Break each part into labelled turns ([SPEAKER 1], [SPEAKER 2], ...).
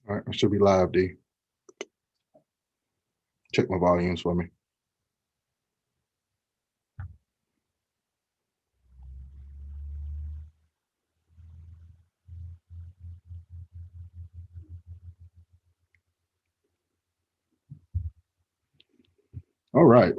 [SPEAKER 1] All right, I should be live, D. Check my volumes for me. All right.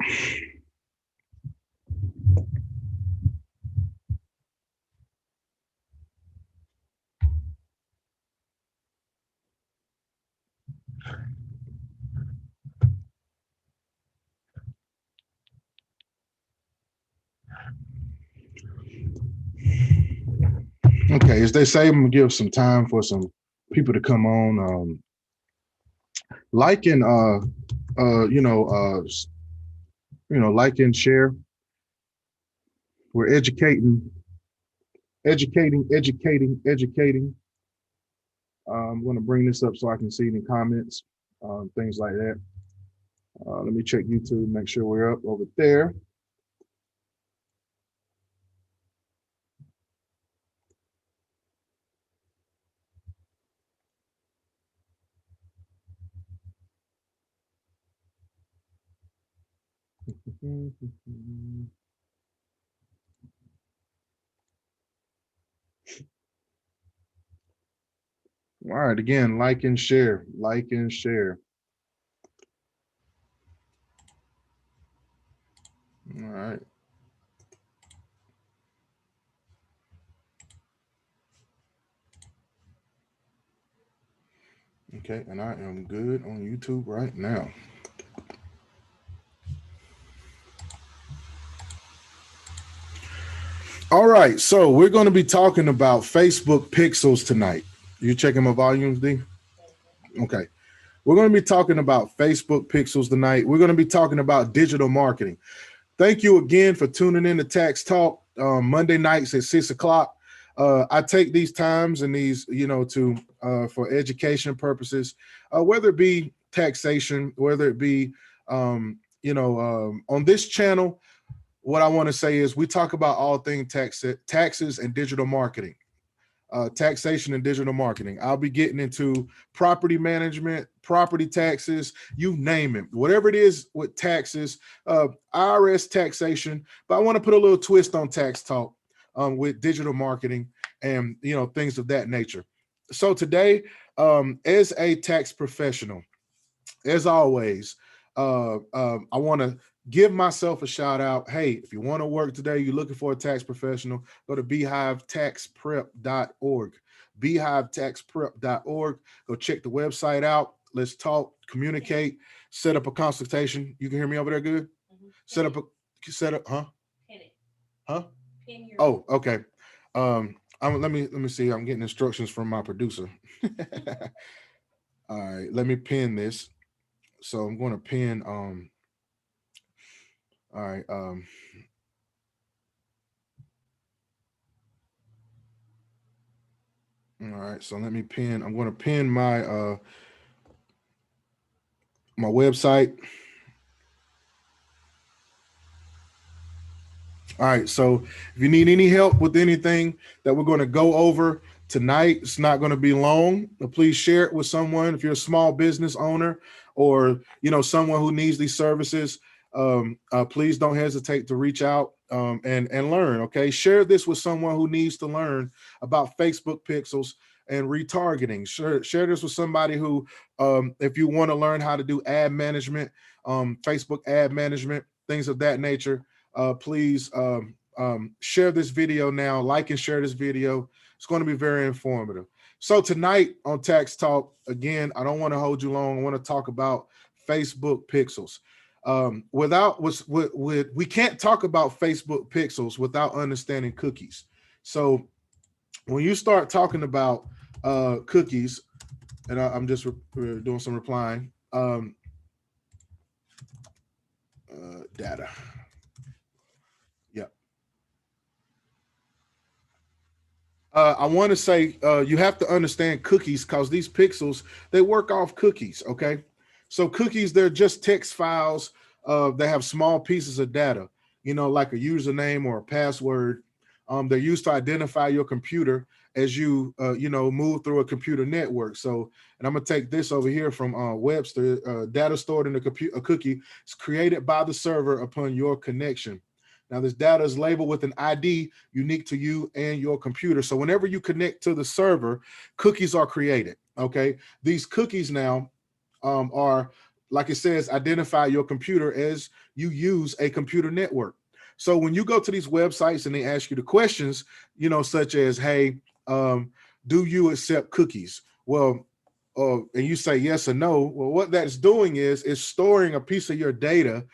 [SPEAKER 1] Okay, as they say, I'm gonna give some time for some people to come on. Like and like and share. We're educating. I'm going to bring this up so I can see it in comments, things like that. Let me check YouTube, make sure we're up over there. All right, again, like and share, like and share. All right. Okay, and I am good on YouTube right now. All right, so we're going to be talking about Facebook pixels tonight. You checking my volumes, D? Okay. We're going to be talking about Facebook pixels tonight. We're going to be talking about digital marketing. Thank you again for tuning in to Tax Talk Monday nights at 6 o'clock. I take these times and these, to for education purposes, whether it be taxation, whether it be, on this channel. What I want to say is we talk about all things taxes and digital marketing. Taxation and digital marketing. I'll be getting into property management, property taxes, you name it, whatever it is with taxes, IRS taxation. But I want to put a little twist on tax talk with digital marketing and things of that nature. So today, as a tax professional, as always, I want to give myself a shout out. Hey, if you want to work today, you're looking for a tax professional, go to beehivetaxprep.org. Beehive Go check the website out. Let's talk, communicate, set up a consultation. You can hear me over there good? Mm-hmm. Huh? Pin it. Huh? Pin your Oh, okay. Let me see. I'm getting instructions from my producer. All right, let me pin this. So I'm going to pin all right all right, so let me pin. I'm going to pin my website. All right, so if you need any help with anything that we're going to go over tonight, it's not going to be long. Please share it with someone. If you're a small business owner or someone who needs these services, please don't hesitate to reach out and learn. Okay, share this with someone who needs to learn about Facebook pixels and retargeting. Share this with somebody who, if you want to learn how to do ad management, Facebook ad management, things of that nature. Please share this video now, like and share this video. It's going to be very informative. So tonight on Tax Talk, again, I don't want to hold you long. I want to talk about Facebook pixels. We can't talk about Facebook pixels without understanding cookies. So when you start talking about cookies, and I'm just doing some replying, data. I want to say you have to understand cookies because these pixels, they work off cookies, okay? So cookies, they're just text files. They have small pieces of data, like a username or a password. They're used to identify your computer as you move through a computer network. So, and I'm gonna take this over here from Webster. Data stored in a cookie is created by the server upon your connection. Now, this data is labeled with an ID unique to you and your computer. So whenever you connect to the server, cookies are created. Okay, these cookies now are, like it says, identify your computer as you use a computer network. So when you go to these websites and they ask you the questions, such as, hey, do you accept cookies? Well, and you say yes or no. Well, what that's doing is storing a piece of your data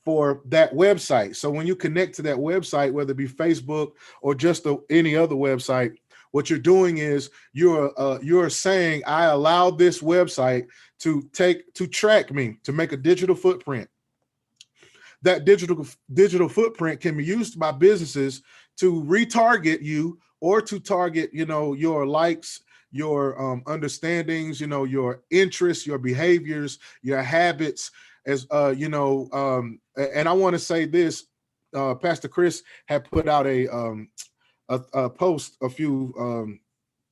[SPEAKER 1] for that website. So when you connect to that website, whether it be Facebook or just any other website, what you're doing is you're saying, I allow this website to track me, to make a digital footprint. That digital footprint can be used by businesses to retarget you, or to target, your likes, your understandings, your interests, your behaviors, your habits, as and I want to say this. Pastor Chris had put out a post a few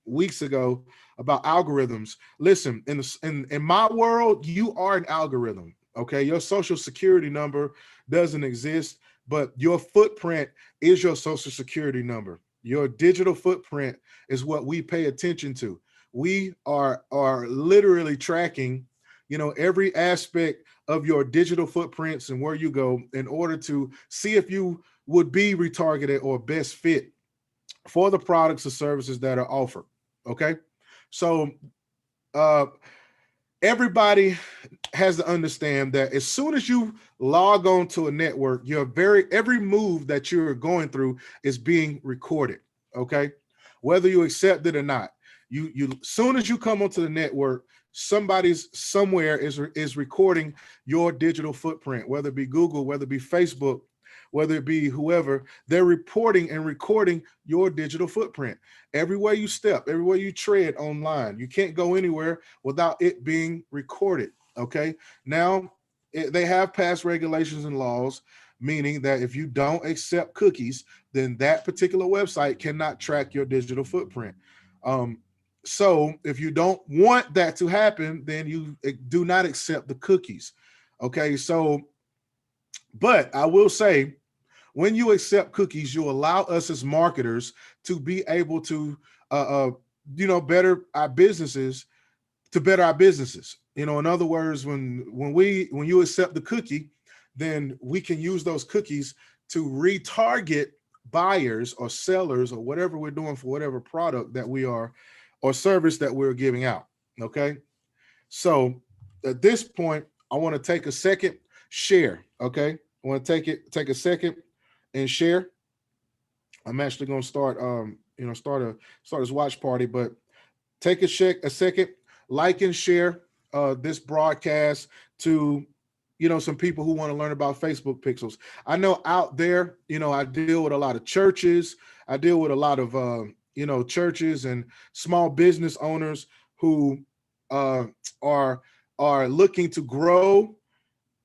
[SPEAKER 1] weeks ago about algorithms. Listen, in my world, you are an algorithm. Okay, your social security number doesn't exist, but your footprint is your social security number. Your digital footprint is what we pay attention to. We are literally tracking, every aspect of your digital footprints and where you go, in order to see if you would be retargeted or best fit for the products or services that are offered. Okay, so uh, everybody has to understand that as soon as you log on to a network, every move that you're going through is being recorded. Okay, whether you accept it or not, you soon as you come onto the network, somebody's somewhere is recording your digital footprint, whether it be Google, whether it be Facebook, whether it be whoever. They're reporting and recording your digital footprint everywhere you step, everywhere you tread online. You can't go anywhere without it being recorded. Okay, now they have passed regulations and laws, meaning that if you don't accept cookies, then that particular website cannot track your digital footprint. So if you don't want that to happen, then you do not accept the cookies. Okay, so, but I will say, when you accept cookies, you allow us as marketers to be able to, better our businesses, to better our businesses. In other words, when you accept the cookie, then we can use those cookies to retarget buyers or sellers or whatever we're doing for whatever product that we are, or service that we're giving out. Okay, so at this point, I want to take a second, share. Okay, I want to take a second and share. I'm actually going to start start this watch party, but take a second, like and share this broadcast to some people who want to learn about Facebook pixels. I know out there, I deal with a lot of churches. I deal with a lot of churches and small business owners who uh, are looking to grow,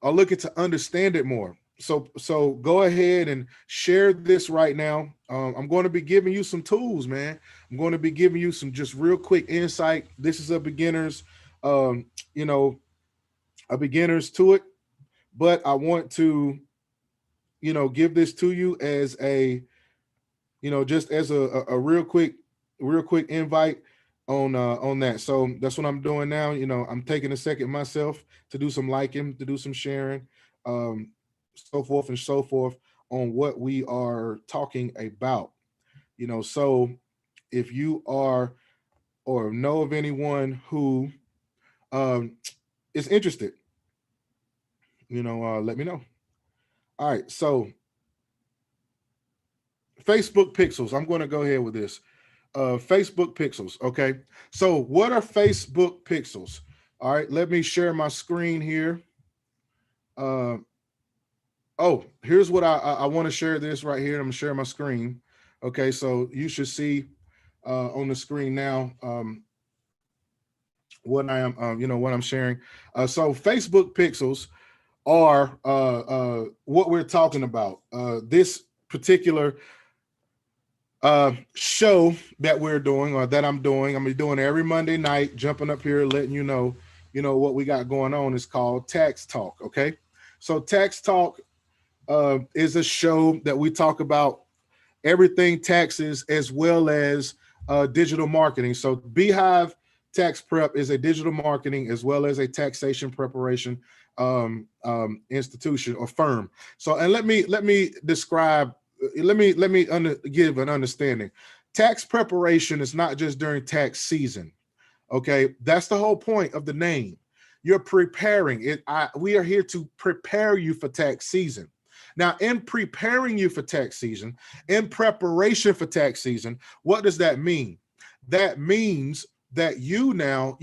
[SPEAKER 1] are looking to understand it more. So go ahead and share this right now. I'm going to be giving you some tools, man. I'm going to be giving you some just real quick insight. This is a beginner's, um, you know, a beginner's to it, but I want to, give this to you as just as a real quick invite on that. So that's what I'm doing now. I'm taking a second myself to do some liking, to do some sharing, um, so forth and so forth on what we are talking about. So if you are or know of anyone who um, is interested, let me know. All right, so Facebook pixels. I'm going to go ahead with this. Facebook pixels. Okay. So what are Facebook pixels? All right. Let me share my screen here. Uh, Here's what I want to share this right here. I'm going to share my screen. Okay. So you should see on the screen now what I am, what I'm sharing. So Facebook pixels are what we're talking about. This particular show that we're doing, or that I'm doing. I'm gonna be doing every Monday night, jumping up here, letting you know what we got going on. Is called Tax Talk. Okay, so Tax Talk is a show that we talk about everything taxes as well as digital marketing. So Beehive Tax Prep is a digital marketing as well as a taxation preparation institution or firm. So, and let me describe. Let me give an understanding. Tax preparation is not just during tax season. Okay, that's the whole point of the name. You're preparing it. We are here to prepare you for tax season. Now, in preparing you for tax season, in preparation for tax season, what does that mean? That means that you now,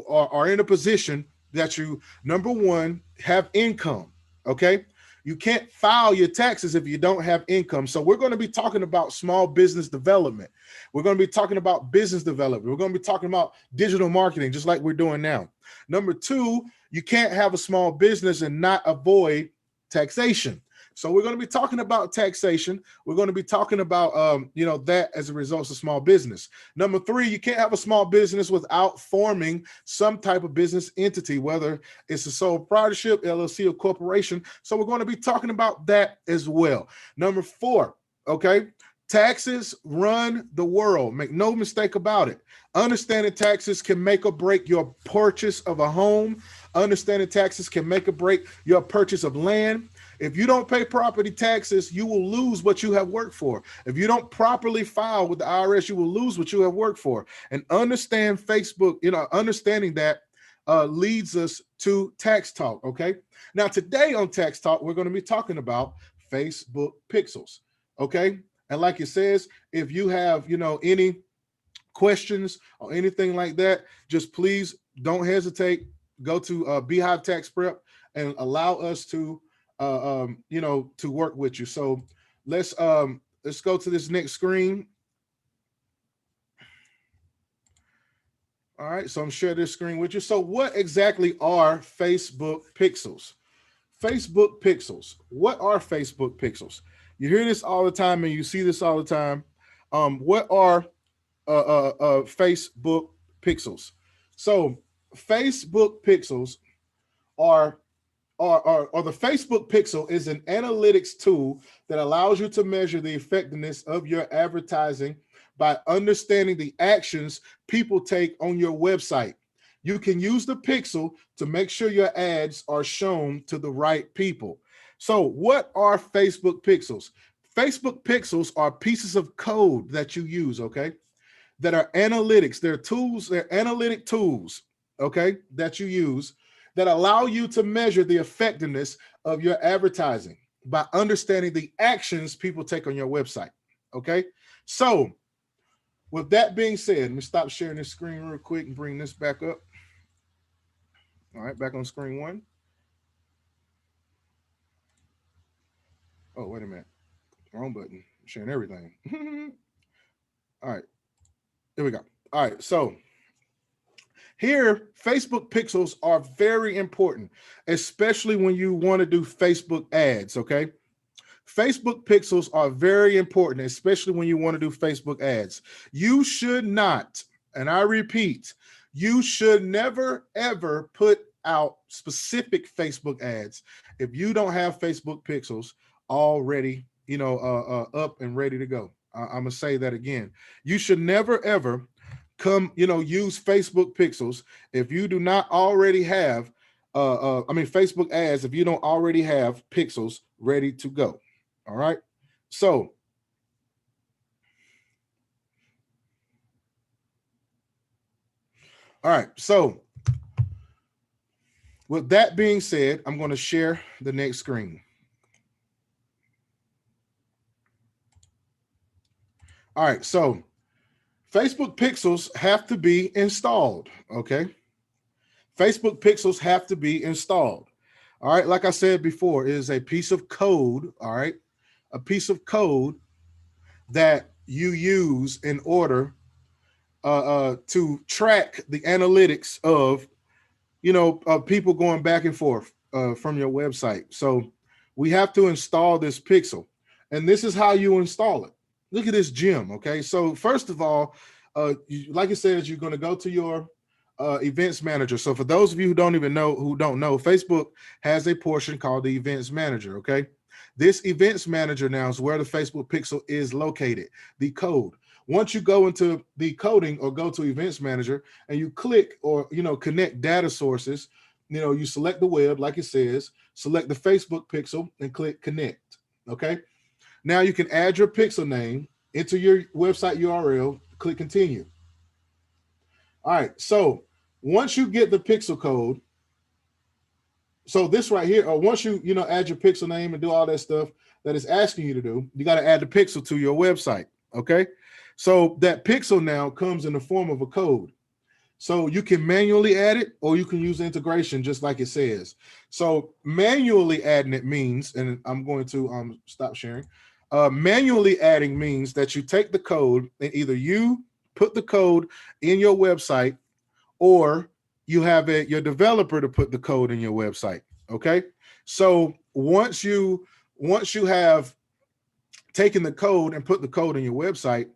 [SPEAKER 1] are in a position that you, number one, have income. Okay. You can't file your taxes if you don't have income. So we're going to be talking about small business development. We're going to be talking about business development. We're going to be talking about digital marketing, just like we're doing now. Number two, you can't have a small business and not avoid taxation. So we're going to be talking about taxation. We're going to be talking about, that as a result of small business. Number three, you can't have a small business without forming some type of business entity, whether it's a sole proprietorship, LLC, or corporation. So we're going to be talking about that as well. Number four, okay, taxes run the world. Make no mistake about it. Understanding taxes can make or break your purchase of a home. Understanding taxes can make or break your purchase of land. If you don't pay property taxes, you will lose what you have worked for. If you don't properly file with the IRS, you will lose what you have worked for. And understand Facebook, understanding that leads us to Tax Talk. Okay. Now, today on Tax Talk, we're going to be talking about Facebook pixels. Okay. And like it says, if you have, any questions or anything like that, just please don't hesitate. Go to Beehive Tax Prep and allow us to to work with you. So let's go to this next screen. All right, so I'm sharing this screen with you. So what exactly are Facebook pixels? Facebook pixels. What are Facebook pixels? You hear this all the time and you see this all the time. What are Facebook pixels? So Facebook pixels are or the Facebook pixel is an analytics tool that allows you to measure the effectiveness of your advertising by understanding the actions people take on your website. You can use the pixel to make sure your ads are shown to the right people. So what are Facebook pixels? Facebook pixels are pieces of code that you use, okay, that are analytics. They're tools, they're analytic tools, okay, that you use that allow you to measure the effectiveness of your advertising by understanding the actions people take on your website. Okay. So with that being said, let me stop sharing this screen real quick and bring this back up. All right, back on screen one. Oh, wait a minute. Wrong button. I'm sharing everything. All right. Here we go. All right. So here, Facebook pixels are very important, especially when you want to do Facebook ads, okay? Facebook pixels are very important, especially when you want to do Facebook ads. You should not, and I repeat, you should never, ever put out specific Facebook ads if you don't have Facebook pixels already, up and ready to go. I'm going to say that again. You should never, ever use Facebook pixels if you do not already have Facebook ads if you don't already have pixels ready to go. All right. So all right. So with that being said, I'm going to share the next screen. All right. So Facebook pixels have to be installed. Okay. Facebook pixels have to be installed. All right. Like I said before, it is a piece of code. All right. A piece of code that you use in order to track the analytics of, people going back and forth from your website. So we have to install this pixel. And this is how you install it. look at this gem. Okay, so first of all, like it says, you're going to go to your events manager. So for those of you who don't know, Facebook has a portion called the events manager. Okay, this events manager now is where the Facebook pixel is located. The code. Once you go into the coding or go to events manager and you click or connect data sources, you select the web like it says, select the Facebook pixel and click connect. Okay. Now you can add your pixel name into your website URL, click continue. All right. So once you get the pixel code, so this right here, or once you add your pixel name and do all that stuff that it's asking you to do, you got to add the pixel to your website. Okay. So that pixel now comes in the form of a code. So you can manually add it or you can use integration just like it says. So manually adding it means, and I'm going to stop sharing. Manually adding means that you take the code and either you put the code in your website or you have your developer to put the code in your website. Okay. So once you have taken the code and put the code in your website,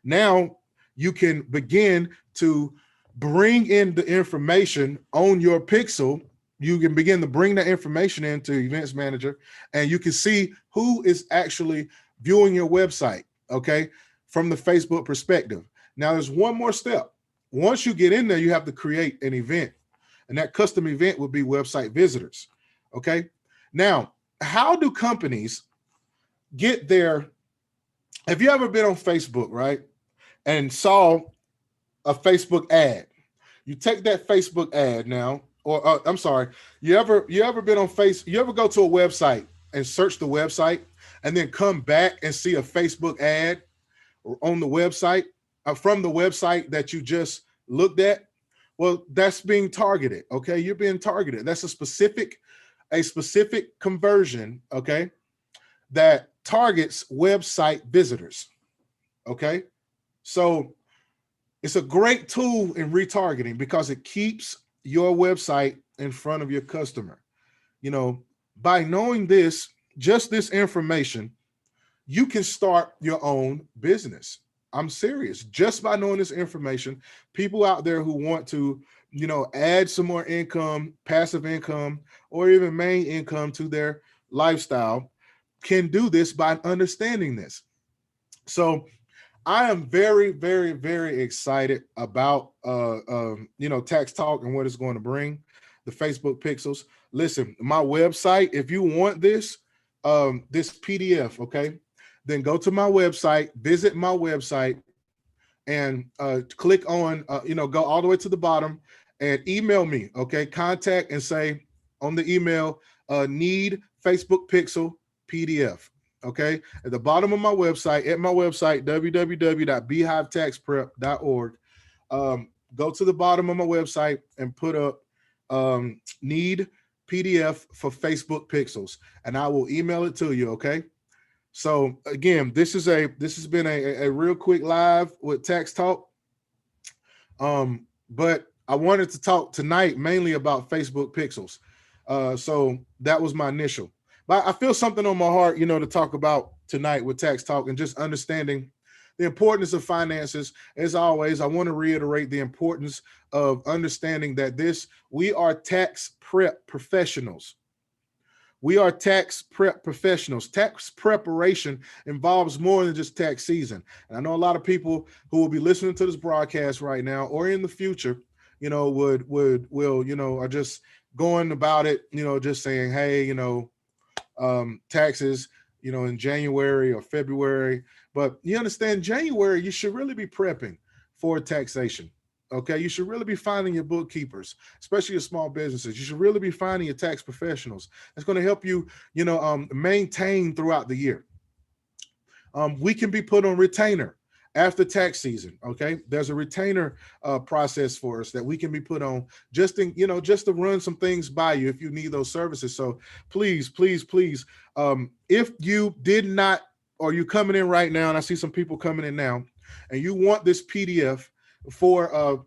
[SPEAKER 1] now you can begin to bring in the information on your pixel. You can begin to bring that information into Events Manager and you can see who is actually viewing your website, okay, from the Facebook perspective. Now there's one more step. Once you get in there, you have to create an event, and that custom event would be website visitors, okay? Now, how do companies get their, have you ever been on Facebook, right, and saw a Facebook ad? You take that Facebook ad now, or I'm sorry, you ever been on you ever go to a website and search the website and then come back and see a Facebook ad on the website from the website that you just looked at? Well, that's being targeted. Okay, you're being targeted. That's a specific conversion. Okay, that targets website visitors. Okay, so it's a great tool in retargeting because it keeps your website in front of your customer. By knowing this, just this information, you can start your own business. I'm serious. Just by knowing this information, people out there who want to, add some more income, passive income, or even main income to their lifestyle can do this by understanding this. So I am very, very, very excited about Taxtalk and what it's going to bring, the Facebook pixels. Listen, my website, if you want this PDF, okay, then go to my website, visit my website, and click on, go all the way to the bottom and email me, okay? Contact and say on the email, need Facebook pixel PDF. Okay, at the bottom of my website, www.beehive.taxprep.org, go to the bottom of my website and put up need PDF for Facebook pixels, and I will email it to you. Okay. So again, this has been a real quick live with Tax Talk. But I wanted to talk tonight mainly about Facebook pixels. So that was my initial. But I feel something on my heart, to talk about tonight with Tax Talk and just understanding the importance of finances. As always, I want to reiterate the importance of understanding that we are tax prep professionals. We are tax prep professionals. Tax preparation involves more than just tax season. And I know a lot of people who will be listening to this broadcast right now or in the future, are just going about it, just saying, hey, taxes, in January or February. But you understand, January, you should really be prepping for taxation. Okay, you should really be finding your bookkeepers, especially your small businesses. You should really be finding your tax professionals. That's going to help you, maintain throughout the year. We can be put on retainer after tax season. Okay, there's a retainer process for us that we can be put on just to run some things by you if you need those services. So please, please, please, if you did not, or you coming in right now, and I see some people coming in now, and you want this PDF for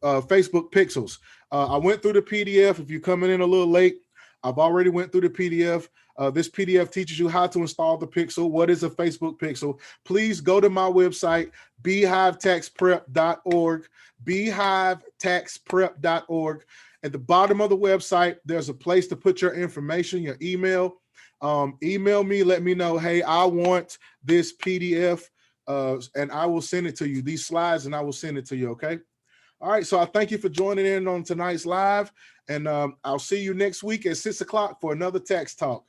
[SPEAKER 1] Facebook pixels. I went through the PDF. If you're coming in a little late, I've already went through the PDF. This PDF teaches you how to install the pixel. What is a Facebook pixel? Please go to my website, beehivetaxprep.org, beehivetaxprep.org. At the bottom of the website, there's a place to put your information, your email. Email me, let me know, hey, I want this PDF, and I will send it to you, these slides, and I will send it to you, okay? All right, so I thank you for joining in on tonight's live, and I'll see you next week at 6 o'clock for another Tax Talk.